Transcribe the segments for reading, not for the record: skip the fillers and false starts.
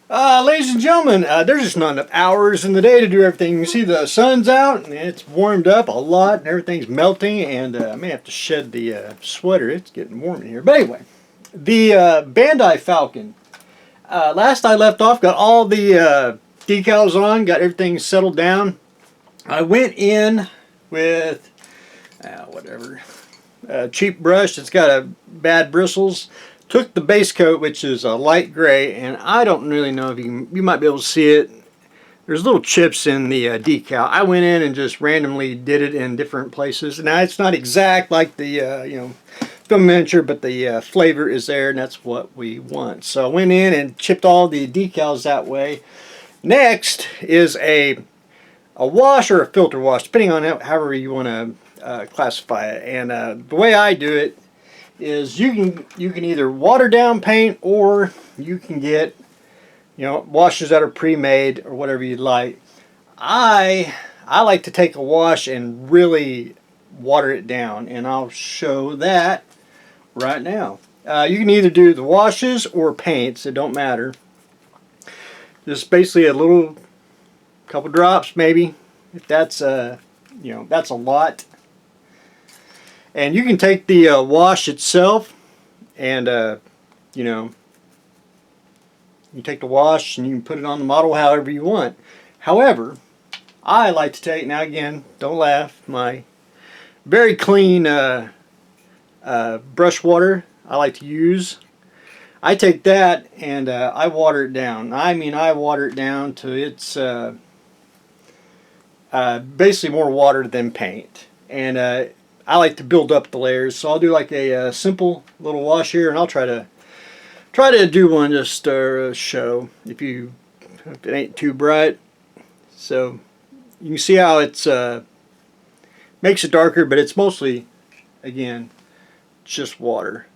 Ladies and gentlemen, there's just not enough hours in the day to do everything. You see the sun's out and it's warmed up a lot and everything's melting, and I may have to shed the sweater. It's getting warm in here. But anyway, the Bandai Falcon. Last I left off, got all the decals on, got everything settled down. I went in with whatever cheap brush. It's got a bad bristles. Took the base coat, which is a light gray, and I don't really know if you might be able to see it. There's little chips in the decal. I went in and just randomly did it in different places. Now it's not exact like the film miniature, but the flavor is there, and that's what we want. So I went in and chipped all the decals that way. Next is a wash or a filter wash, depending on however you want to classify it. And the way I do it is you can either water down paint, or you can get washes that are pre-made or whatever you'd like. I like to take a wash and really water it down, and I'll show that right now. You can either do the washes or paints, it don't matter. Just basically a little couple drops maybe, if that's that's a lot. And you can take the wash itself, and you take the wash and you can put it on the model however you want. However, I like to take, now again, don't laugh, my very clean brush water I like to use. I take that and I water it down. I mean, I water it down to it's basically more water than paint. And I like to build up the layers, so I'll do like a simple little wash here, and I'll try to do one just to show if it ain't too bright. So you can see how it's makes it darker, but it's mostly, again, just water.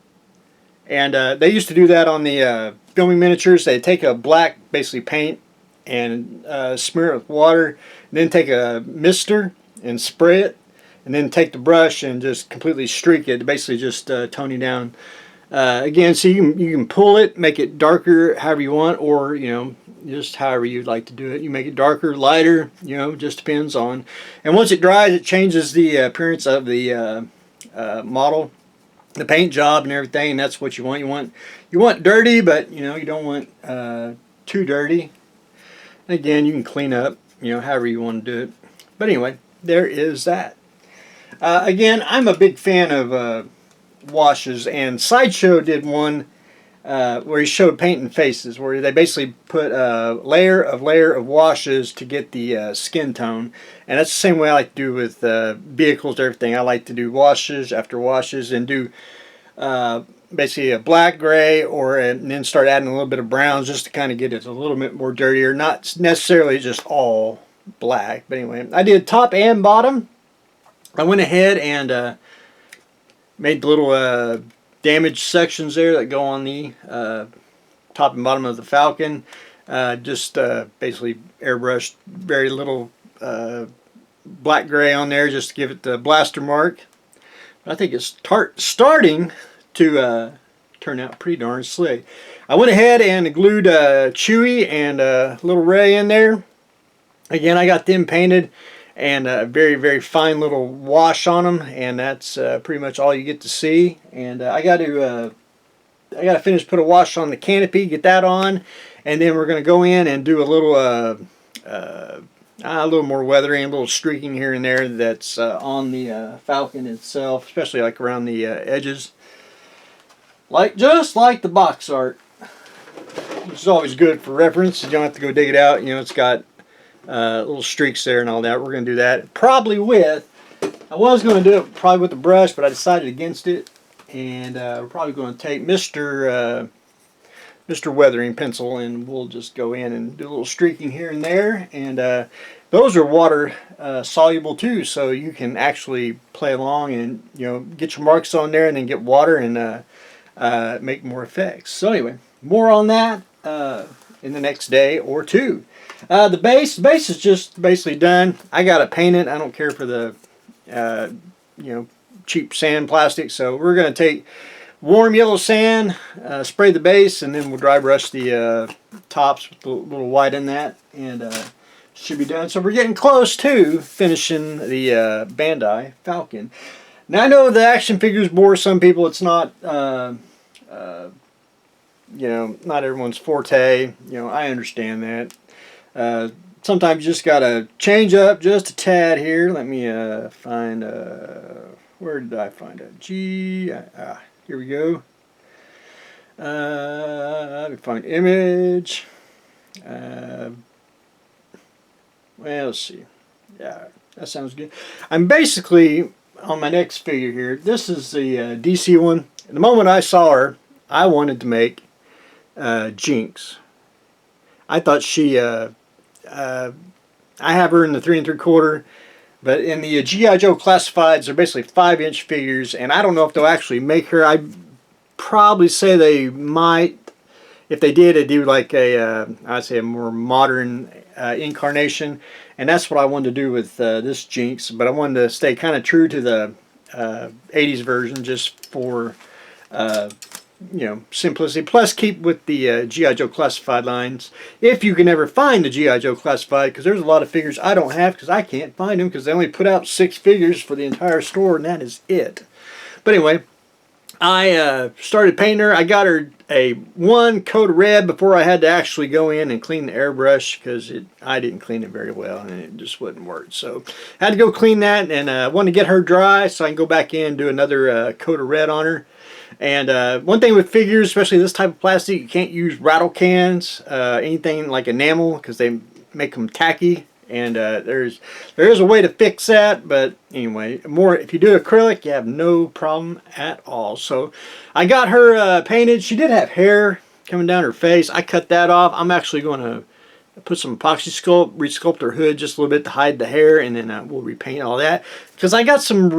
And they used to do that on the filming miniatures. They take a black, basically paint, and smear it with water, and then take a mister and spray it, and then take the brush and just completely streak it, basically just toning down. Again, so you can pull it, make it darker however you want, or just however you'd like to do it. You make it darker, lighter, just depends on. And once it dries, it changes the appearance of the model, the paint job and everything, and that's what you want. You want dirty, but you don't want too dirty. And again, you can clean up, however you want to do it. But anyway, there is that. Again, I'm a big fan of washes, and Sideshow did one where he showed painting faces, where they basically put a layer of washes to get the skin tone. And that's the same way I like to do with vehicles and everything. I like to do washes after washes and do basically a black, gray, and then start adding a little bit of browns just to kind of get it a little bit more dirtier, not necessarily just all black. But anyway, I did top and bottom. I went ahead and made the little damaged sections there that go on the top and bottom of the Falcon. Just basically airbrushed very little black gray on there just to give it the blaster mark. But I think it's starting to turn out pretty darn slick. I went ahead and glued Chewy and Little Ray in there. Again, I got them painted, and a very, very fine little wash on them, and that's pretty much all you get to see. And I got to finish, put a wash on the canopy, get that on, and then we're going to go in and do a little more weathering, a little streaking here and there that's on the Falcon itself, especially like around the edges, just like the box art, which is always good for reference. You don't have to go dig it out. It's got little streaks there and all that. We're going to do that I was going to do it probably with a brush, but I decided against it, and we're probably going to take Mr. Weathering pencil, and we'll just go in and do a little streaking here and there. And those are water soluble too, so you can actually play along and get your marks on there, and then get water and make more effects. So anyway, more on that in the next day or two. The base is just basically done. I got to paint it. I don't care for the cheap sand plastic, so we're going to take warm yellow sand, spray the base, and then we'll dry brush the tops with a little white in that, and should be done. So we're getting close to finishing the Bandai Falcon. Now I know the action figures bore some people. It's not, you know, not everyone's forte. You know, I understand that. Sometimes you just gotta change up just a tad here. Let me find, where did I find it? Here we go. Let me find image. Well, let's see. Yeah, that sounds good. I'm basically on my next figure here. This is the DC one. The moment I saw her, I wanted to make Jinx. I thought she. I have her in the 3 3/4, but in the G.I. Joe classifieds, they're basically 5-inch figures, and I don't know if they'll actually make her. I'd probably say they might. If they did, it'd do like a, I'd say a more modern incarnation, and that's what I wanted to do with this Jinx. But I wanted to stay kind of true to the 80s version, just for you know, simplicity. Plus, keep with the G.I. Joe classified lines, if you can ever find the G.I. Joe classified, because there's a lot of figures I don't have because I can't find them because they only put out 6 figures for the entire store, and that is it. But anyway, I started painting her. I got her a 1 coat of red before I had to actually go in and clean the airbrush, because I didn't clean it very well and it just wouldn't work. So I had to go clean that, and wanted to get her dry so I can go back in and do another coat of red on her. And one thing with figures, especially this type of plastic, you can't use rattle cans, anything like enamel, because they make them tacky. And there is a way to fix that, but anyway, if you do acrylic, you have no problem at all. So I got her painted. She did have hair coming down her face. I cut that off. I'm actually going to put some epoxy resculpt her hood just a little bit to hide the hair, and then we'll repaint all that. Because I got some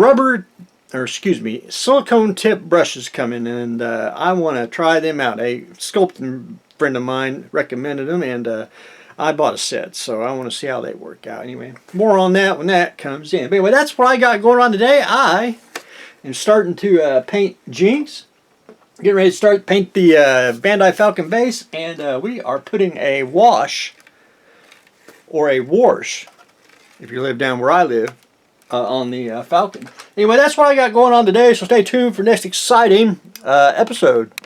silicone tip brushes coming, and I want to try them out. A sculpting friend of mine recommended them, and I bought a set, so I want to see how they work out. Anyway, more on that when that comes in. But anyway, that's what I got going on today. I am starting to paint Jinx. Getting ready to start paint the Bandai Falcon base, and we are putting a wash, or a wash, if you live down where I live, on the Falcon. Anyway, that's what I got going on today, so stay tuned for next exciting episode.